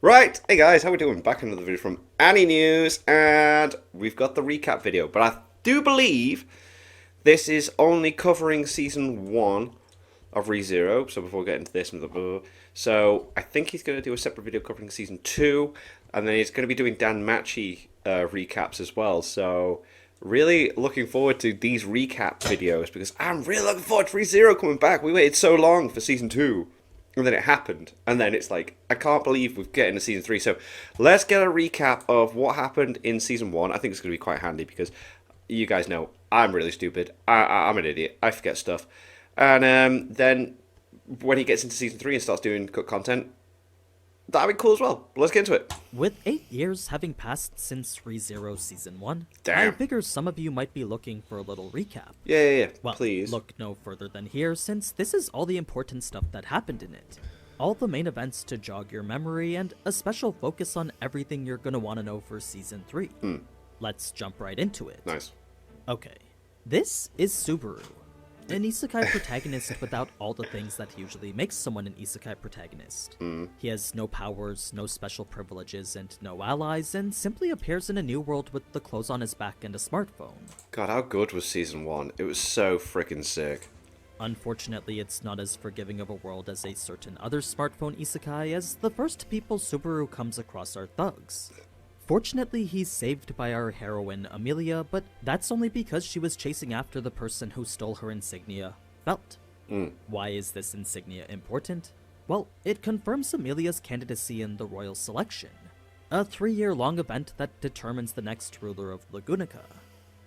Right, hey guys, how we doing? Back in another video from Annie News, and we've got the recap video. But I do believe this is only covering season one of ReZero. So before we get into this, so I think he's going to do a separate video covering season two, and then he's going to be doing Dan Machi recaps as well. So really looking forward to these recap videos because I'm really looking forward to ReZero coming back. We waited so long for season two. And then it happened. And then it's like, I can't believe we're getting to season three. So let's get a recap of what happened in season one. I think it's going to be quite handy because you guys know I'm really stupid. I'm an idiot. I forget stuff. And then when he gets into season three and starts doing cut content, that'd be cool as well. Let's get into it. With 8 years having passed since ReZero Season 1, I Damn. figure some of you might be looking for a little recap. Yeah. Well, Please. look no further than here, since this is all the important stuff that happened in it. All the main events to jog your memory, and a special focus on everything you're gonna want to know for Season 3. Let's jump right into it. Nice. Okay, this is Subaru, an isekai protagonist without all the things that usually makes someone an isekai protagonist. He has no powers, no special privileges, and no allies, and simply appears in a new world with the clothes on his back and a smartphone. God, how good was season one? It was so freaking sick. Unfortunately, it's not as forgiving of a world as a certain other smartphone isekai, as the first people Subaru comes across are thugs. Fortunately, he's saved by our heroine, Amelia, but that's only because she was chasing after the person who stole her insignia, Felt. Why is this insignia important? Well, it confirms Amelia's candidacy in the royal selection, a 3-year-long event that determines the next ruler of Lagunica.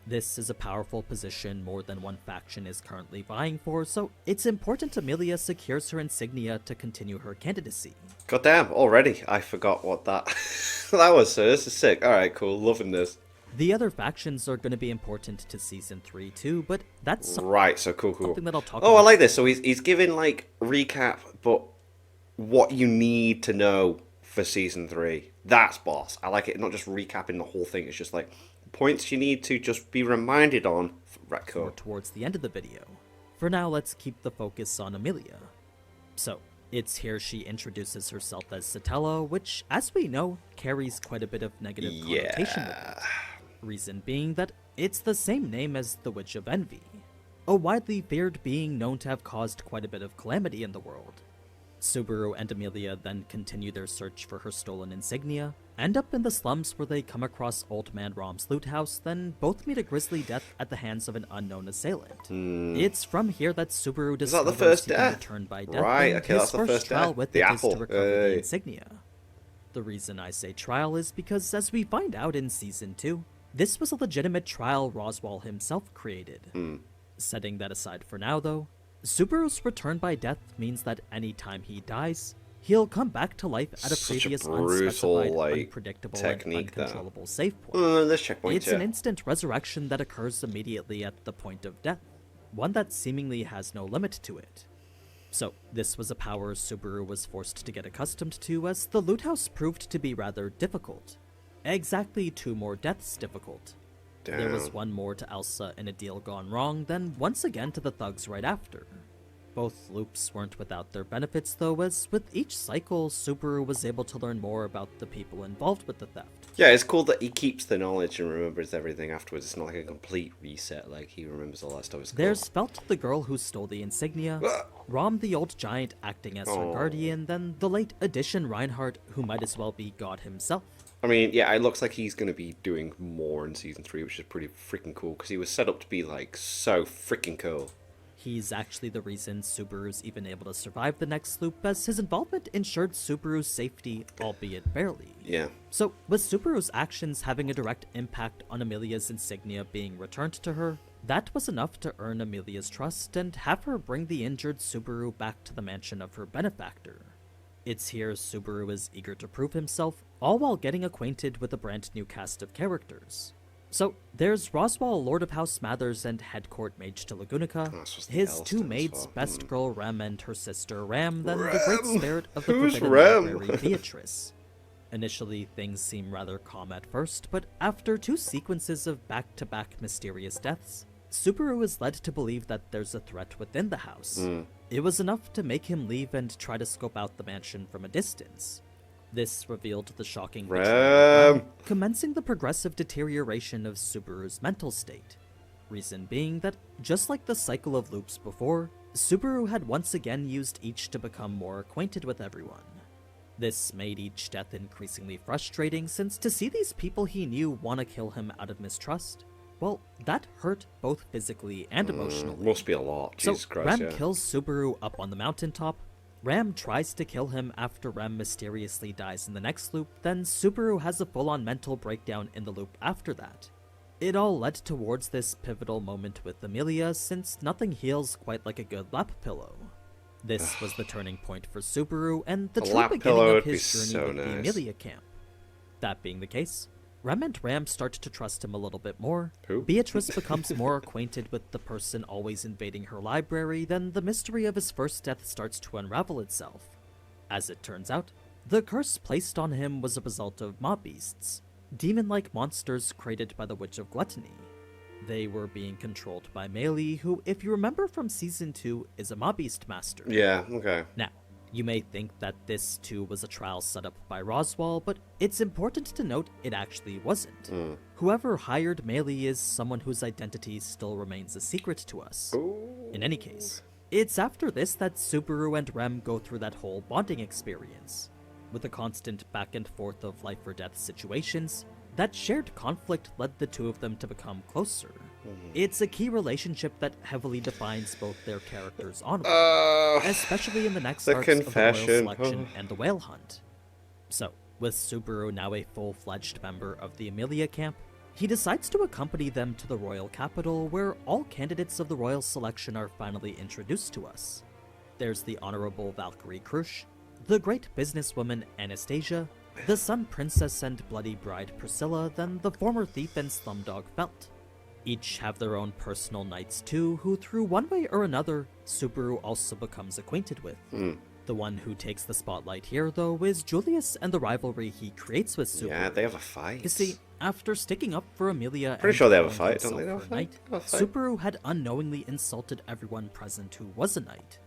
This is a powerful position more than one faction is currently vying for, so it's important Amelia secures her insignia to continue her candidacy. God damn, already. I forgot what that that was, so this is sick. Alright, cool. Loving this. The other factions are going to be important to Season 3 too, but that's Right, so cool. something that I'll talk Oh, I about. like this. So he's giving like recap, but what you need to know for season three. That's boss. I like it. Not just recapping the whole thing. It's just like points you need to just be reminded on. Right, More cool. towards the end of the video. For now, let's keep the focus on Amelia. So, it's here she introduces herself as Satella, which, as we know, carries quite a bit of negative connotation with it. Reason being that it's the same name as the Witch of Envy, a widely feared being known to have caused quite a bit of calamity in the world. Subaru and Amelia then continue their search for her stolen insignia, end up in the slums where they come across Old Man Rom's loot house, then both meet a grisly death at the hands of an unknown assailant. It's from here that Subaru that discovers the first he can death? return by death, Right, and okay, his that's the first first trial death. with The it is apple, to recover the hey. insignia. The reason I say trial is because, as we find out in Season 2, this was a legitimate trial Roswell himself created. Setting that aside for now, though, Subaru's return by death means that any time he dies, he'll come back to life at a Such a previous brutal, unspecified, like, unpredictable, technique, and though. uncontrollable save point. This checkpoint, It's yeah. an instant resurrection that occurs immediately at the point of death, one that seemingly has no limit to it. So, this was a power Subaru was forced to get accustomed to, as the loot house proved to be rather difficult. Exactly 2 more deaths difficult. There was Damn. one more to Elsa in a deal gone wrong, then once again to the thugs right after. Both loops weren't without their benefits though, as with each cycle, Subaru was able to learn more about the people involved with the theft. Yeah, it's cool that he keeps the knowledge and remembers everything afterwards. It's not like a complete reset, like he remembers all that stuff. It's cool. There's Felt, the girl who stole the insignia, Rom the old giant acting as her Oh. guardian, then the late Edition Reinhardt, who might as well be God himself. I mean, yeah, it looks like he's going to be doing more in season three, which is pretty freaking cool because he was set up to be like so freaking cool. He's actually the reason Subaru's even able to survive the next loop, as his involvement ensured Subaru's safety, albeit barely. Yeah. So, with Subaru's actions having a direct impact on Amelia's insignia being returned to her, that was enough to earn Amelia's trust and have her bring the injured Subaru back to the mansion of her benefactor. It's here Subaru is eager to prove himself, all while getting acquainted with a brand new cast of characters. So, there's Roswell, Lord of House Smathers and Head Court Mage to Lagunica, that's just the his L 2 stands maids, for. Best Girl Rem and her sister Ram, then the Great Rem? Spirit of the Who's Forbidden Rem? Library, Beatrice. Initially, things seem rather calm at first, but after 2 sequences of back-to-back mysterious deaths, Subaru is led to believe that there's a threat within the house. It was enough to make him leave and try to scope out the mansion from a distance. This revealed the shocking Rem. betrayal of Rem, commencing the progressive deterioration of Subaru's mental state. Reason being that, just like the cycle of loops before, Subaru had once again used each to become more acquainted with everyone. This made each death increasingly frustrating, since to see these people he knew want to kill him out of mistrust, well, that hurt both physically and emotionally. Must be a lot. Jesus Christ, Rem yeah. kills Subaru up on the mountaintop. Ram tries to kill him after Rem mysteriously dies in the next loop, then Subaru has a full-on mental breakdown in the loop after that. It all led towards this pivotal moment with Amelia, since nothing heals quite like a good lap pillow. This was the turning point for Subaru, and the A true lap beginning pillow of would be his journey so with the nice. Amelia camp. That being the case, Rem and Ram start to trust him a little bit more. Who? Beatrice becomes more acquainted with the person always invading her library, then the mystery of his first death starts to unravel itself. As it turns out, the curse placed on him was a result of mob beasts, demon-like monsters created by the Witch of Gluttony. They were being controlled by Meili, who, if you remember from Season 2, is a mob beast master. Yeah, okay. Now, you may think that this too was a trial set up by Roswaal, but it's important to note it actually wasn't. Whoever hired Meili is someone whose identity still remains a secret to us. In any case, it's after this that Subaru and Rem go through that whole bonding experience. With a constant back and forth of life or death situations, that shared conflict led the two of them to become closer. It's a key relationship that heavily defines both their characters onward, especially in the next the arcs of the Royal confession. Selection and the Whale Hunt. So, with Subaru now a full-fledged member of the Amelia camp, he decides to accompany them to the royal capital, where all candidates of the Royal Selection are finally introduced to us. There's the Honorable Valkyrie Krush, the great businesswoman Anastasia, the Sun Princess and Bloody Bride Priscilla, then the former thief and slumdog Felt. Each have their own personal knights too, who through one way or another, Subaru also becomes acquainted with. The one who takes the spotlight here, though, is Julius and the rivalry he creates with Subaru. Yeah, they have a fight. You see, after sticking up for Amelia Pretty and sure they have a calling fight, don't they? himself They have a her fight? knight, They have a fight? Subaru had unknowingly insulted everyone present who was a knight.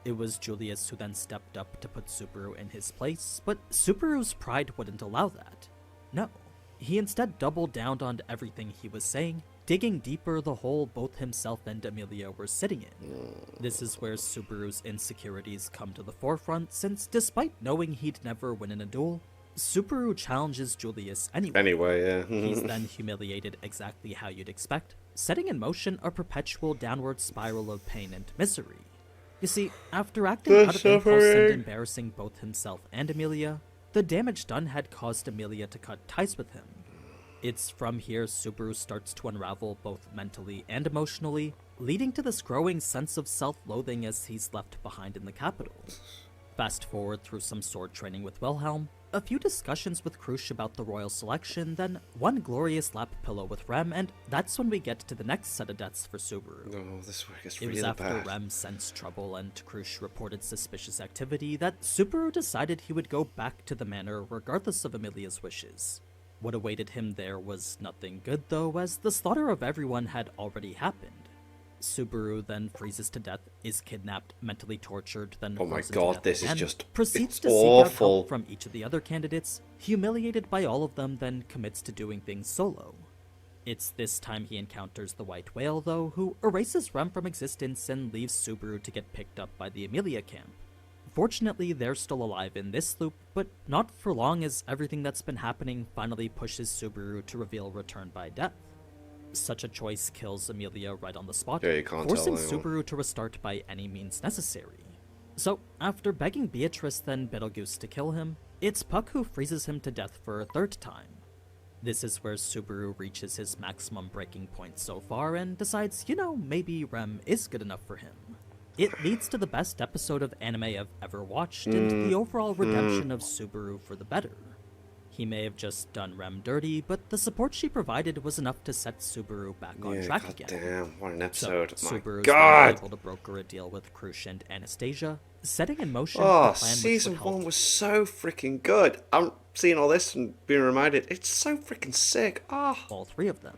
It was Julius who then stepped up to put Subaru in his place, but Subaru's pride wouldn't allow that. No, he instead doubled down on everything he was saying, digging deeper the hole both himself and Amelia were sitting in. This is where Subaru's insecurities come to the forefront, since despite knowing he'd never win in a duel, Subaru challenges Julius anyway. Anyway, yeah. He's then humiliated exactly how you'd expect, setting in motion a perpetual downward spiral of pain and misery. You see, after acting The out of impulse and suffering. embarrassing both himself and Amelia, the damage done had caused Amelia to cut ties with him. It's from here Subaru starts to unravel both mentally and emotionally, leading to this growing sense of self-loathing as he's left behind in the capital. Fast forward through some sword training with Wilhelm, a few discussions with Krush about the royal selection, then one glorious lap pillow with Rem, and that's when we get to the next set of deaths for Subaru. Oh, this work is It really was after bad. Rem sensed trouble and Krush reported suspicious activity that Subaru decided he would go back to the manor regardless of Amelia's wishes. What awaited him there was nothing good though, as the slaughter of everyone had already happened. Subaru then freezes to death, is kidnapped, mentally tortured, then Oh my frozen to God, death this is again, just- proceeds it's to seek out awful. help from each of the other candidates, humiliated by all of them, then commits to doing things solo. It's this time he encounters the White Whale, though, who erases Rem from existence and leaves Subaru to get picked up by the Amelia camp. Fortunately, they're still alive in this loop, but not for long, as everything that's been happening finally pushes Subaru to reveal return by death. Such a choice kills Amelia right on the spot, Yeah, you can't forcing tell anyone. Subaru to restart by any means necessary. So, after begging Beatrice then Betelgeuse to kill him, it's Puck who freezes him to death for a third time. This is where Subaru reaches his maximum breaking point so far and decides, maybe Rem is good enough for him. It leads to the best episode of anime I've ever watched and the overall redemption of Subaru for the better. He may have just done Rem dirty, but the support she provided was enough to set Subaru back on Yeah, track God again. damn, what an So, episode. My Subaru's God! then able to broker a deal with Krush and Anastasia, setting in motion Oh, a plan which season would help 1 was so freaking good. I'm seeing all this and being reminded, it's so freaking sick. Ah. all three of them.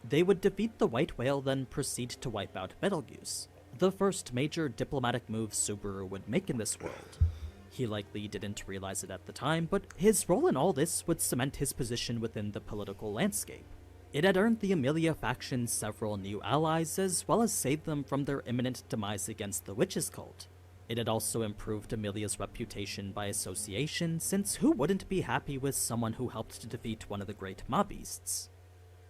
They would defeat the White Whale, then proceed to wipe out Betelgeuse, the first major diplomatic move Subaru would make in this world. He likely didn't realize it at the time, but his role in all this would cement his position within the political landscape. It had earned the Amelia faction several new allies, as well as saved them from their imminent demise against the Witches cult. It had also improved Amelia's reputation by association, since who wouldn't be happy with someone who helped to defeat one of the great mob beasts?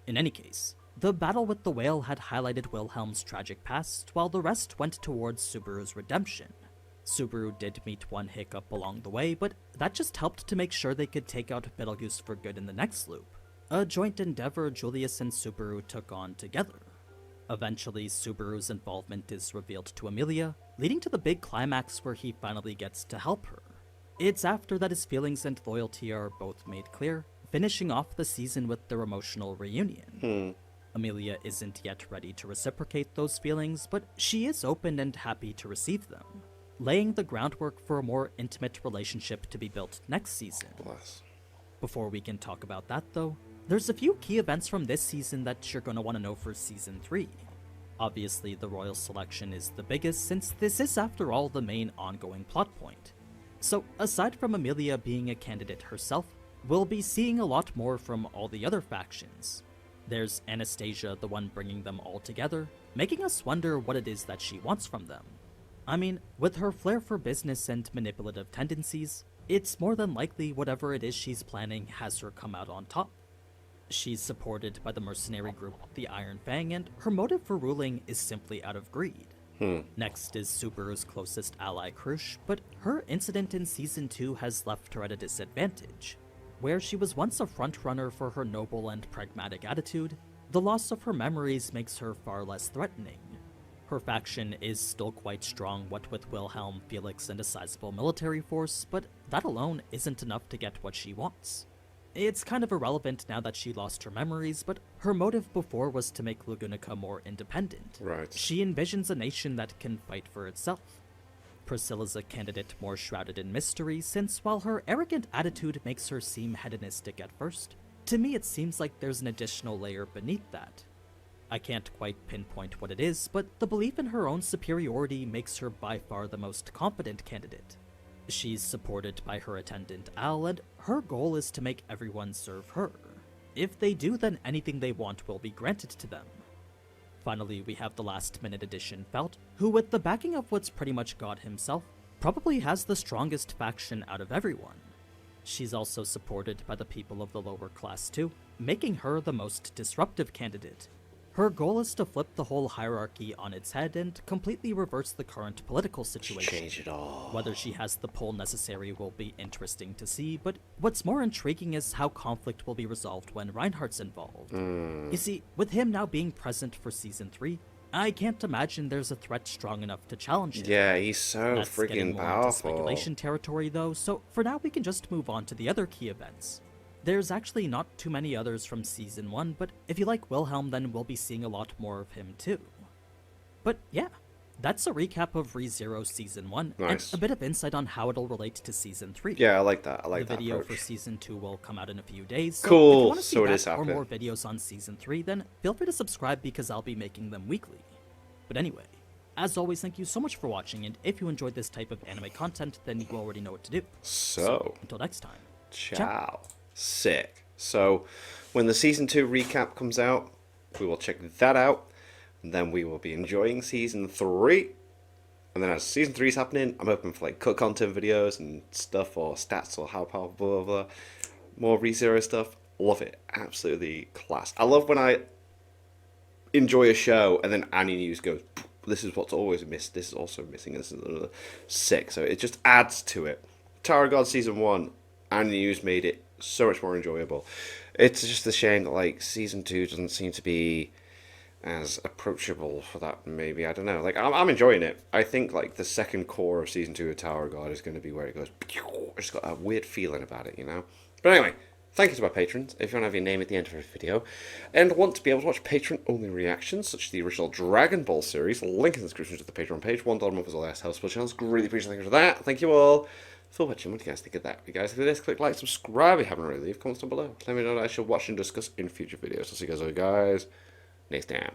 In any case, the battle with the whale had highlighted Wilhelm's tragic past, while the rest went towards Subaru's redemption. Subaru did meet one hiccup along the way, but that just helped to make sure they could take out Betelgeuse for good in the next loop, a joint endeavor Julius and Subaru took on together. Eventually, Subaru's involvement is revealed to Amelia, leading to the big climax where he finally gets to help her. It's after that his feelings and loyalty are both made clear, finishing off the season with their emotional reunion. Amelia isn't yet ready to reciprocate those feelings, but she is open and happy to receive them, laying the groundwork for a more intimate relationship to be built next season. Bless. Before we can talk about that though, there's a few key events from this season that you're going to want to know for Season 3. Obviously, the royal selection is the biggest, since this is after all the main ongoing plot point. So, aside from Amelia being a candidate herself, we'll be seeing a lot more from all the other factions. There's Anastasia, the one bringing them all together, making us wonder what it is that she wants from them. I mean, with her flair for business and manipulative tendencies, it's more than likely whatever it is she's planning has her come out on top. She's supported by the mercenary group the Iron Fang, and her motive for ruling is simply out of greed. Next is Subaru's closest ally Krush, but her incident in Season 2 has left her at a disadvantage. Where she was once a frontrunner for her noble and pragmatic attitude, the loss of her memories makes her far less threatening. Her faction is still quite strong, what with Wilhelm, Felix, and a sizable military force, but that alone isn't enough to get what she wants. It's kind of irrelevant now that she lost her memories, but her motive before was to make Lugunica more independent. Right. She envisions a nation that can fight for itself. Priscilla's a candidate more shrouded in mystery, since while her arrogant attitude makes her seem hedonistic at first, to me it seems like there's an additional layer beneath that. I can't quite pinpoint what it is, but the belief in her own superiority makes her by far the most competent candidate. She's supported by her attendant Al, and her goal is to make everyone serve her. If they do, then anything they want will be granted to them. Finally, we have the last-minute addition Felt, who with the backing of what's pretty much God himself, probably has the strongest faction out of everyone. She's also supported by the people of the lower class too, making her the most disruptive candidate. Her goal is to flip the whole hierarchy on its head and completely reverse the current political situation. Change it all. Whether she has the pull necessary will be interesting to see, but what's more intriguing is how conflict will be resolved when Reinhardt's involved. You see, with him now being present for Season 3, I can't imagine there's a threat strong enough to challenge him. Yeah, he's so That's getting freaking more into powerful. speculation territory though, so for now we can just move on to the other key events. There's actually not too many others from Season 1, but if you like Wilhelm, then we'll be seeing a lot more of him too. But yeah, that's a recap of ReZero Season 1, Nice. and a bit of insight on how it'll relate to Season 3. Yeah, I like that. I like The that video approach. for Season 2 will come out in a few days, so Cool, if you want to see so it is that or happening. more videos on Season 3, then feel free to subscribe because I'll be making them weekly. But anyway, as always, thank you so much for watching, and if you enjoyed this type of anime content, then you already know what to do. So, Until next time. ciao. Sick. So, when the Season 2 recap comes out, we will check that out, and then we will be enjoying Season 3. And then as Season 3 is happening, I'm open for like cut content videos and stuff, or stats, or how powerful, blah, blah, blah. More ReZero stuff. Love it. Absolutely class. I love when I enjoy a show and then Annie News goes, this is what's always missed, this is also missing, this is sick. So it just adds to it. Tower of God Season 1, Annie News made it so much more enjoyable. It's just a shame that like Season 2 doesn't seem to be as approachable for that. Maybe, I don't know, like I'm enjoying it. I think like the second core of Season 2 of Tower of God is going to be where it goes, it's got a weird feeling about it, you know. But anyway, thank you to my patrons. If you want to have your name at the end of every video and want to be able to watch patron-only reactions, such as the original Dragon Ball series, link in the description to the Patreon page. $1 a month is all the helpful channels. Really appreciate for that. Thank you all for watching. What do you guys think of that? If you guys think of this, click like, subscribe if you haven't already. Leave comments down below. Let me know what I should watch and discuss in future videos. I'll see you guys next time.